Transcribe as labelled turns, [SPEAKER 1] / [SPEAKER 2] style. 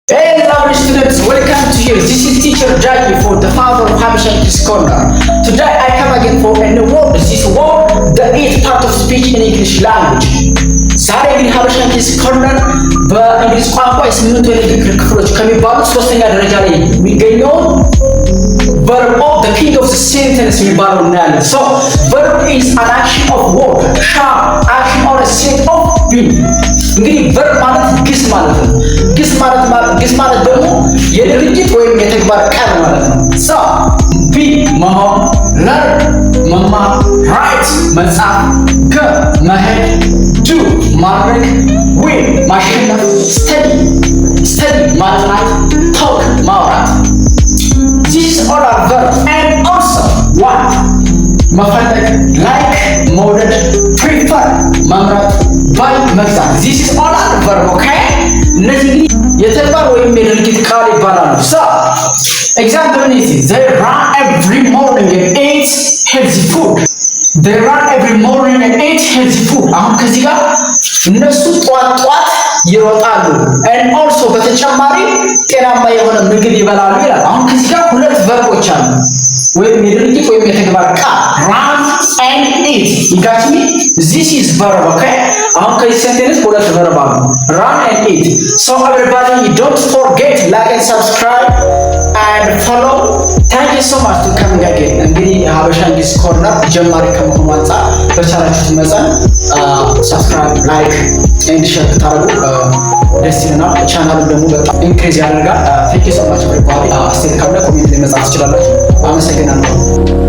[SPEAKER 1] Hey lovely students, welcome to you. This is teacher Jackie for the founder of Habesha English Corner. Today I come again for a new word. This word, the eighth part of speech in English language. ዛሬ እንግዲህ ሀበሻ እንግሊዝ ኮርነር በእንግሊዝ ቋንቋ የስምንቱ የንግግር ክፍሎች ከሚባሉት ሶስተኛ ደረጃ ላይ የሚገኘውን verb of the king of the sentence የሚባለው እናያለን። So verb is an action of word, shall, action or a set of being. እንግዲህ verb ማለት ግስ ማለት ነው። ግስ ማለት ደግሞ የድርጊት ወይም የተግባር ቃል ማለት ነው። So be መሆን፣ learn መማር፣ write መጻፍ፣ go መሄድ፣ do ማድረግ፣ win ማሸነፍ፣ study ማጥናት፣ talk ማውራት። These all are verbs and also what? መፈለግ፣ like መውደድ፣ prefer መምረጥ፣ buy መግዛት። This is all are verb, okay? እነዚህ የተግባር ወይም የድርጊት ቃል ይባላሉ። So example is they run every morning and eat healthy food. They run every morning and eat healthy food. አሁን ከዚህ ጋር እነሱ ጧት ይሮጣሉ and also በተጨማሪ ጤናማ የሆነ ምግብ ይበላሉ ይላል። አሁን ከዚህ ጋር ሁለት ቨርቦች አሉ ወይም የድርጊት ወይም የተግባር ቃል run and eat. You got me? This is verb, okay? አሁን ከዚህ ሴንቴንስ ሁለት ቨርብ አሉ run and eat. So everybody don't forget like and subscribe and follow. Thank you so much to coming again. እንግዲህ ሀበሻ እንግሊዝ ኮርነር ጀማሪ ከመሆኑ አንፃር በቻላችሁት መጠን ሰብስክራይብ ላይክ ኤንድ ሼር ታደርጉ ደስ ይለናል። ቻናሉ ደግሞ በጣም ኢንክሪዝ ያደርጋል። Thank you so much everybody. አስተያየት ካለ ኮሜንት ላይ መጻፍ ትችላላችሁ። አመሰግናለሁ።